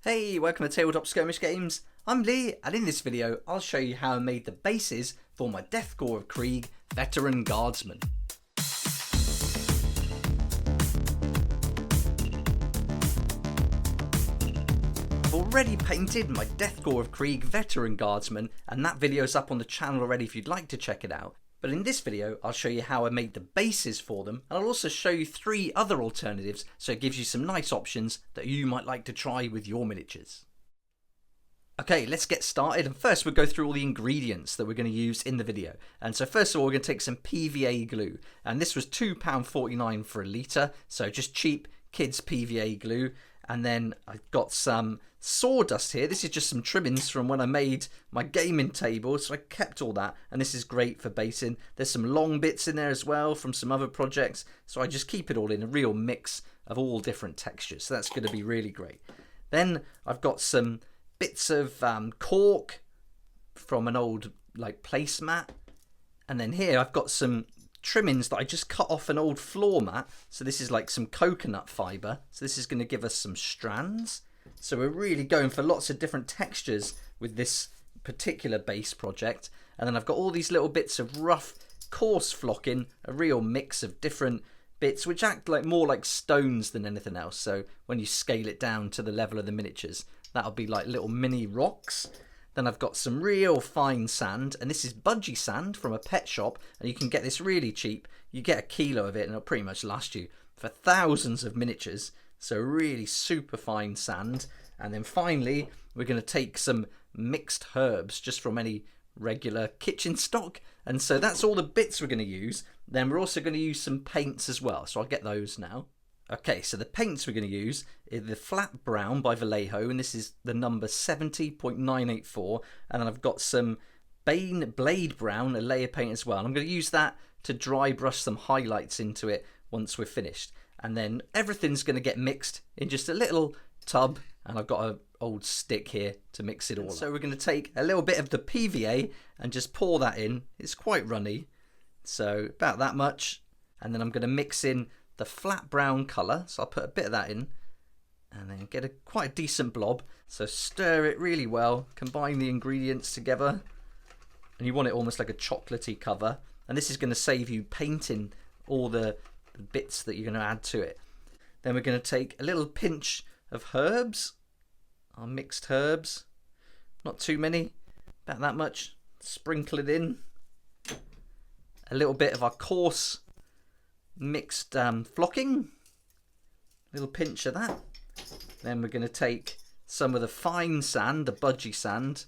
Hey, welcome to Tabletop Skirmish Games. I'm Lee, and in this video I'll show you how I made the bases for my KORP of KRIEG Veteran Guardsman. I've already painted my KORP of KRIEG Veteran Guardsman, and that video is up on the channel already if you'd like to check it out. But in this video I'll show you how I made the bases for them, and I'll also show you 3 other alternatives so it gives you some nice options that you might like to try with your miniatures. Okay, let's get started, and first we'll go through all the ingredients that we're going to use in the video. And so first of all we're going to take some PVA glue, and this was £2.49 for a litre, so just cheap kids PVA glue. And then I've got some sawdust here. This is just some trimmings from when I made my gaming table, so I kept all that, and this is great for basing. There's some long bits in there as well from some other projects, so I just keep it all in a real mix of all different textures, so that's going to be really great. Then I've got some bits of cork from an old placemat, and then here I've got some trimmings that I just cut off an old floor mat. So this is like some coconut fibre, so this is going to give us some strands. So we're really going for lots of different textures with this particular base project. And then I've got all these little bits of rough coarse flocking, a real mix of different bits which act more like stones than anything else. So when you scale it down to the level of the miniatures, that'll be like little mini rocks. Then I've got some real fine sand, and this is budgie sand from a pet shop, and you can get this really cheap. You get a kilo of it and it'll pretty much last you for thousands of miniatures. So really super fine sand. And then finally we're going to take some mixed herbs just from any regular kitchen stock, and so that's all the bits we're going to use. Then we're also going to use some paints as well, so I'll get those now. Okay, so the paints we're going to use is the flat brown by Vallejo, and this is the number 70.984, and then I've got some Baneblade brown, a layer paint as well, and I'm going to use that to dry brush some highlights into it once we're finished. And then everything's going to get mixed in just a little tub, and I've got an old stick here to mix it all up. So we're going to take a little bit of the PVA and just pour that in. It's quite runny, so about that much, and then I'm going to mix in the flat brown colour, so I'll put a bit of that in and then get quite a decent blob. So stir it really well, combine the ingredients together, and you want it almost like a chocolatey cover, and this is going to save you painting all the bits that you're going to add to it. Then we're going to take a little pinch of herbs, our mixed herbs, not too many, about that much, sprinkle it in, a little bit of our coarse mixed flocking, little pinch of that. Then we're going to take some of the fine sand, the budgie sand,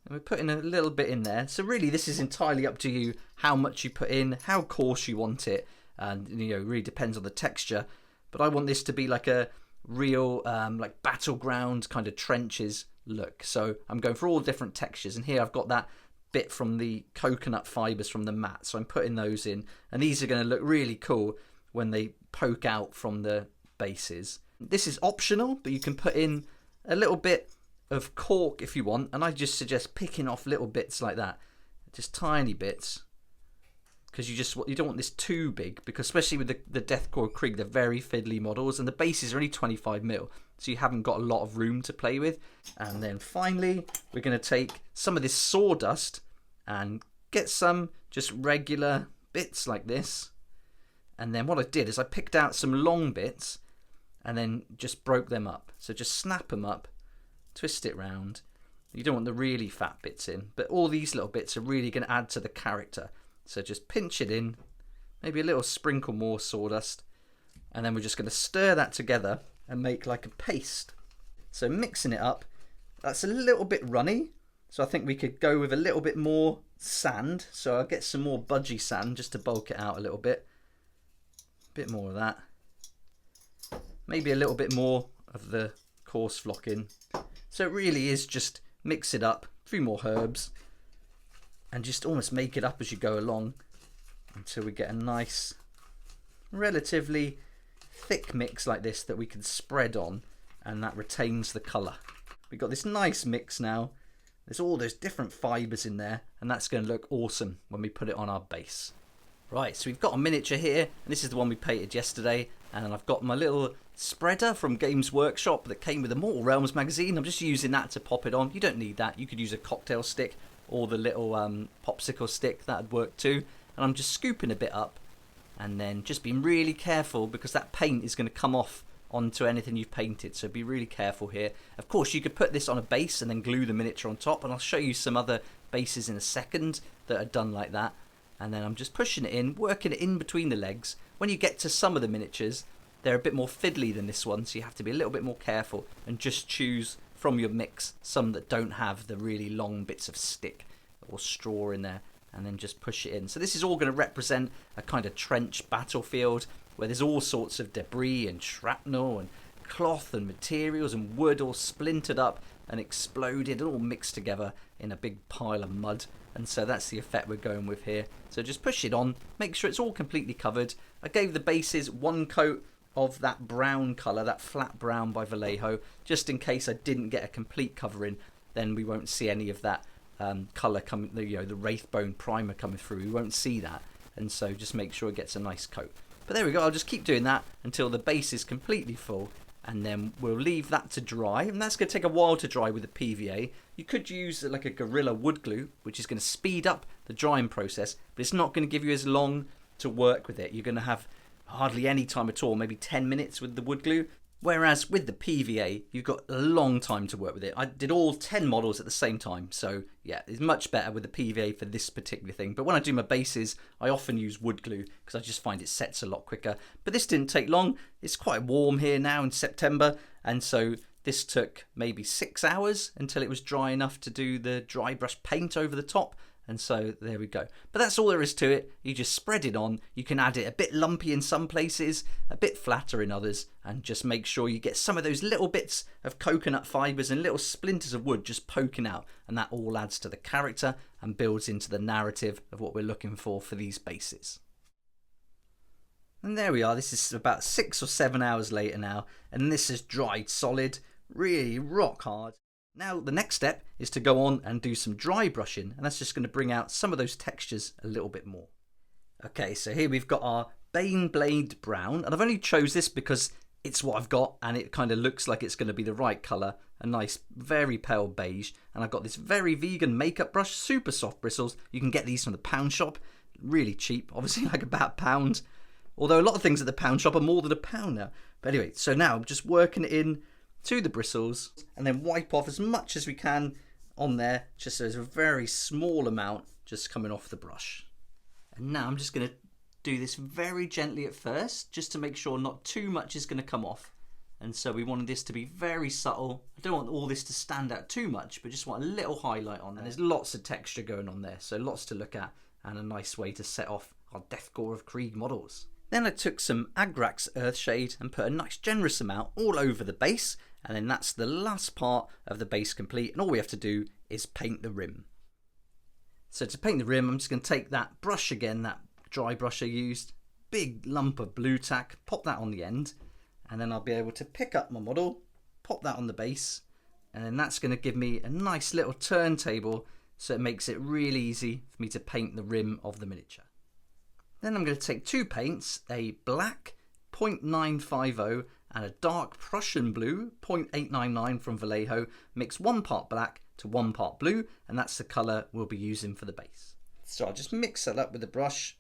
and we're putting a little bit in there. So really this is entirely up to you how much you put in, how coarse you want it, and really depends on the texture. But I want this to be like a real like battleground kind of trenches look, so I'm going for all different textures. And here I've got that bit from the coconut fibres from the mat, so I'm putting those in, and these are going to look really cool when they poke out from the bases. This is optional, but you can put in a little bit of cork if you want, and I just suggest picking off little bits like that, just tiny bits, because you don't want this too big, because especially with the KORP of KRIEG, they're very fiddly models, and the bases are only 25mm, so you haven't got a lot of room to play with. And then finally we're going to take some of this sawdust and get some just regular bits like this. And then what I did is I picked out some long bits and then just broke them up. So just snap them up, twist it round. You don't want the really fat bits in, but all these little bits are really going to add to the character. So just pinch it in, maybe a little sprinkle more sawdust, and then we're just going to stir that together and make like a paste. So mixing it up, that's a little bit runny, so I think we could go with a little bit more sand. So I'll get some more budgie sand just to bulk it out a little bit. A bit more of that. Maybe a little bit more of the coarse flocking. So it really is just mix it up, a few more herbs, and just almost make it up as you go along until we get a nice, relatively thick mix like this that we can spread on, and that retains the colour. We've got this nice mix now. There's all those different fibres in there, and that's going to look awesome when we put it on our base. Right, so we've got a miniature here, and this is the one we painted yesterday, and I've got my little spreader from Games Workshop that came with the Mortal Realms magazine. I'm just using that to pop it on. You don't need that. You could use a cocktail stick or the little popsicle stick. That'd work too. And I'm just scooping a bit up, and then just being really careful because that paint is going to come off onto anything you've painted, so be really careful here. Of course, you could put this on a base and then glue the miniature on top, and I'll show you some other bases in a second that are done like that. And then I'm just pushing it in, working it in between the legs. When you get to some of the miniatures, they're a bit more fiddly than this one, so you have to be a little bit more careful and just choose from your mix some that don't have the really long bits of stick or straw in there, and then just push it in. So this is all going to represent a kind of trench battlefield where there's all sorts of debris and shrapnel and cloth and materials and wood all splintered up and exploded and all mixed together in a big pile of mud. And so that's the effect we're going with here. So just push it on, make sure it's all completely covered. I gave the bases one coat of that brown colour, that flat brown by Vallejo, just in case I didn't get a complete covering. Then we won't see any of that colour coming, the Wraithbone primer coming through. We won't see that, and so just make sure it gets a nice coat. But there we go. I'll just keep doing that until the base is completely full, and then we'll leave that to dry, and that's going to take a while to dry with the PVA. You could use like a Gorilla wood glue, which is going to speed up the drying process, but it's not going to give you as long to work with it. You're going to have hardly any time at all, maybe 10 minutes with the wood glue. Whereas with the PVA, you've got a long time to work with it. I did all 10 models at the same time, so yeah, it's much better with the PVA for this particular thing. But when I do my bases, I often use wood glue because I just find it sets a lot quicker. But this didn't take long. It's quite warm here now in September, and so this took maybe 6 hours until it was dry enough to do the dry brush paint over the top. And so there we go. But that's all there is to it. You just spread it on. You can add it a bit lumpy in some places, a bit flatter in others, and just make sure you get some of those little bits of coconut fibres and little splinters of wood just poking out. And that all adds to the character and builds into the narrative of what we're looking for these bases. And there we are. This is about 6 or 7 hours later now, and this has dried solid, really rock hard. Now the next step is to go on and do some dry brushing, and that's just going to bring out some of those textures a little bit more. Okay, so here we've got our Baneblade brown, and I've only chose this because it's what I've got and it kind of looks like it's going to be the right colour, a nice very pale beige. And I've got this very vegan makeup brush, super soft bristles. You can get these from the pound shop, really cheap, obviously like about £1, although a lot of things at the pound shop are more than £1 now. But anyway, so now I'm just working it in to the bristles and then wipe off as much as we can on there, just so there's a very small amount just coming off the brush. And now I'm just going to do this very gently at first, just to make sure not too much is going to come off. And so we wanted this to be very subtle. I don't want all this to stand out too much, but just want a little highlight on there. And there's lots of texture going on there, so lots to look at and a nice way to set off our KORP of KRIEG models. Then I took some Agrax Earthshade and put a nice generous amount all over the base, and then that's the last part of the base complete, and all we have to do is paint the rim. So to paint the rim, I'm just going to take that brush again, that dry brush I used, big lump of blue tack, pop that on the end, and then I'll be able to pick up my model, pop that on the base, and then that's going to give me a nice little turntable, so it makes it really easy for me to paint the rim of the miniature. Then I'm going to take two paints, a black 0.950 and a dark Prussian blue 0.899 from Vallejo, mix 1 part black to 1 part blue, and that's the colour we'll be using for the base. So I'll just mix that up with the brush,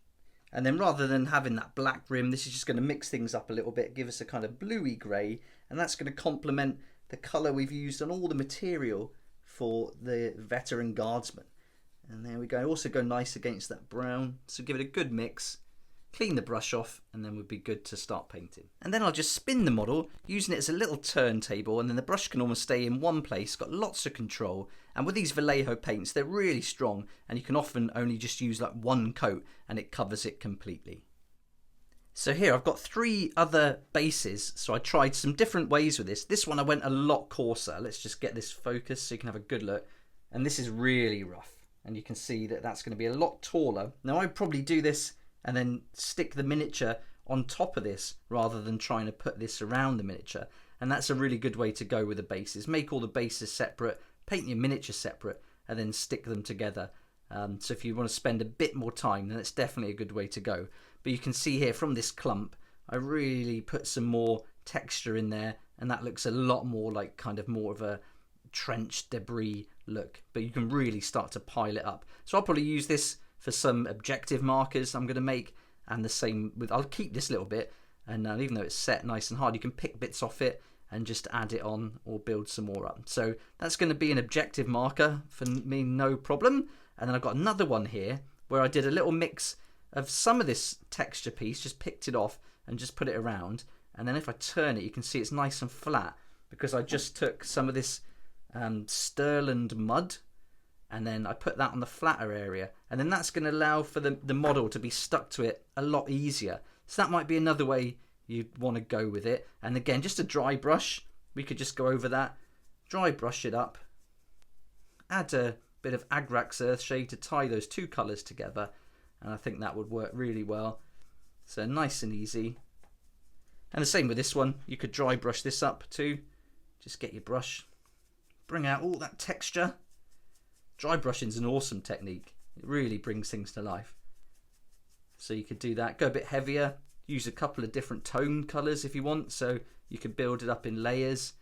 and then rather than having that black rim, this is just going to mix things up a little bit, give us a kind of bluey grey, and that's going to complement the colour we've used on all the material for the Veteran Guardsman. And there we go, also go nice against that brown, so give it a good mix, clean the brush off, and then we'll be good to start painting. And then I'll just spin the model, using it as a little turntable, and then the brush can almost stay in one place, got lots of control. And with these Vallejo paints, they're really strong, and you can often only just use like one coat, and it covers it completely. So here I've got 3 other bases, so I tried some different ways with this. This one I went a lot coarser. Let's just get this focused so you can have a good look. And this is really rough, and you can see that that's going to be a lot taller. Now I'd probably do this and then stick the miniature on top of this rather than trying to put this around the miniature, and that's a really good way to go with the bases. Make all the bases separate, paint your miniature separate, and then stick them together, So if you want to spend a bit more time, then it's definitely a good way to go. But you can see here from this clump, I really put some more texture in there, and that looks a lot more like kind of more of a trench debris look. But you can really start to pile it up. So I'll probably use this for some objective markers I'm going to make, and the same with, I'll keep this little bit, and even though it's set nice and hard, you can pick bits off it and just add it on or build some more up. So that's going to be an objective marker for me, no problem. And then I've got another one here where I did a little mix of some of this texture piece, just picked it off and just put it around. And then if I turn it, you can see it's nice and flat because I just took some of this Stirland mud, and then I put that on the flatter area, and then that's going to allow for the model to be stuck to it a lot easier. So that might be another way you'd want to go with it. And again, just a dry brush, we could just go over that, dry brush it up, add a bit of Agrax Earthshade to tie those two colours together, and I think that would work really well. So nice and easy. And the same with this one, you could dry brush this up too. Just get your brush, bring out all that texture. Dry brushing is an awesome technique. It really brings things to life. So you could do that, go a bit heavier, use a couple of different tone colours if you want, so you could build it up in layers.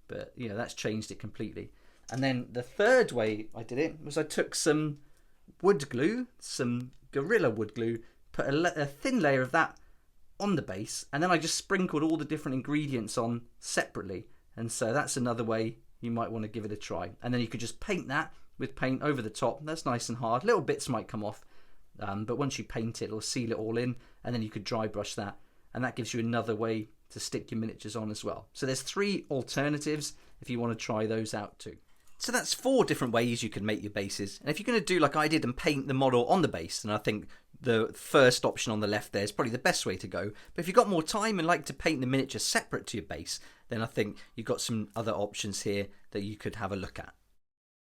But you know, that's changed it completely. And then the third way I did it was I took some wood glue, some Gorilla wood glue, put a thin layer of that on the base, and then I just sprinkled all the different ingredients on separately. And so that's another way you might want to give it a try. And then you could just paint that with paint over the top. That's nice and hard. Little bits might come off, but once you paint it, it'll seal it all in, and then you could dry brush that, and that gives you another way to stick your miniatures on as well. So there's 3 alternatives if you want to try those out too. So that's 4 different ways you can make your bases. And if you're going to do like I did and paint the model on the base, then I think the first option on the left there is probably the best way to go. But if you've got more time and like to paint the miniature separate to your base, then I think you've got some other options here that you could have a look at.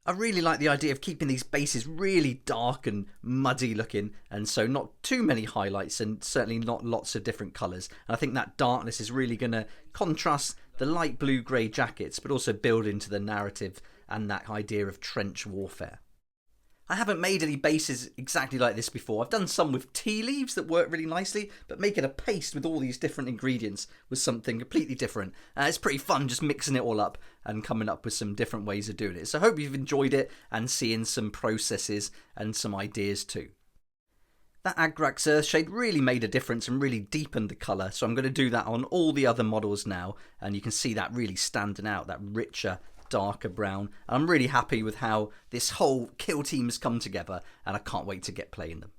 I really like the idea of keeping these bases really dark and muddy looking, and so not too many highlights and certainly not lots of different colours. And I think that darkness is really going to contrast the light blue grey jackets, but also build into the narrative and that idea of trench warfare. I haven't made any bases exactly like this before. I've done some with tea leaves that work really nicely, but making a paste with all these different ingredients was something completely different. It's pretty fun just mixing it all up and coming up with some different ways of doing it. So I hope you've enjoyed it and seeing some processes and some ideas too. That Agrax Earthshade really made a difference and really deepened the colour, so I'm going to do that on all the other models now, and you can see that really standing out, that richer, darker brown. I'm really happy with how this whole kill team has come together, and I can't wait to get playing them.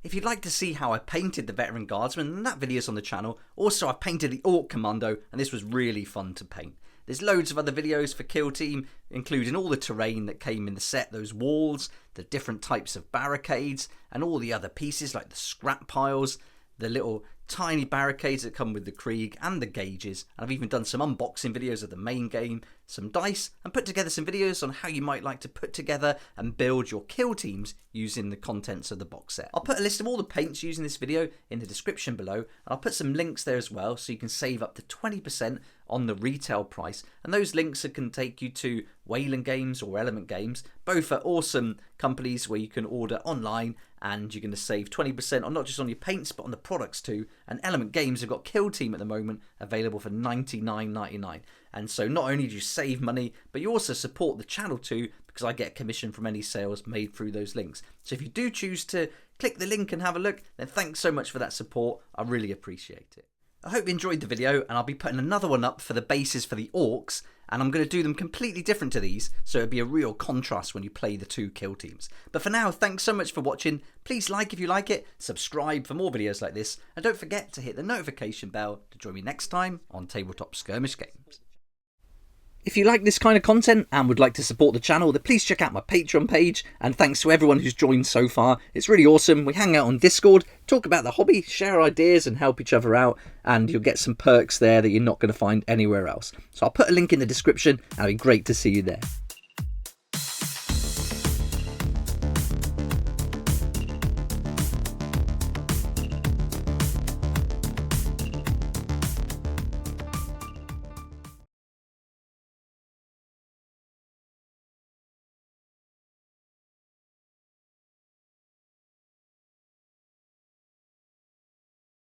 If you'd like to see how I painted the Veteran Guardsman, then that video's on the channel. Also, I painted the Orc Commando, and this was really fun to paint. There's loads of other videos for Kill Team, including all the terrain that came in the set, those walls, the different types of barricades, and all the other pieces like the scrap piles, the little tiny barricades that come with the Krieg and the gauges. And I've even done some unboxing videos of the main game, some dice, and put together some videos on how you might like to put together and build your kill teams using the contents of the box set. I'll put a list of all the paints used in this video in the description below, and I'll put some links there as well so you can save up to 20% on the retail price, and those links can take you to Wayland Games or Element Games. Both are awesome companies where you can order online, and you're going to save 20% on not just on your paints but on the products too. And Element Games have got Kill Team at the moment available for $99.99, and so not only do you save money, but you also support the channel too, because I get a commission from any sales made through those links. So if you do choose to click the link and have a look, then thanks so much for that support. I really appreciate it. I hope you enjoyed the video, and I'll be putting another one up for the bases for the orcs, and I'm going to do them completely different to these, so it'll be a real contrast when you play the 2 kill teams. But for now, thanks so much for watching. Please like if you like it, subscribe for more videos like this, and don't forget to hit the notification bell to join me next time on Tabletop Skirmish Games. If you like this kind of content and would like to support the channel, then please check out my Patreon page, and thanks to everyone who's joined so far. It's really awesome. We hang out on Discord, talk about the hobby, share ideas and help each other out, and you'll get some perks there that you're not going to find anywhere else. So I'll put a link in the description, and it'd be great to see you there.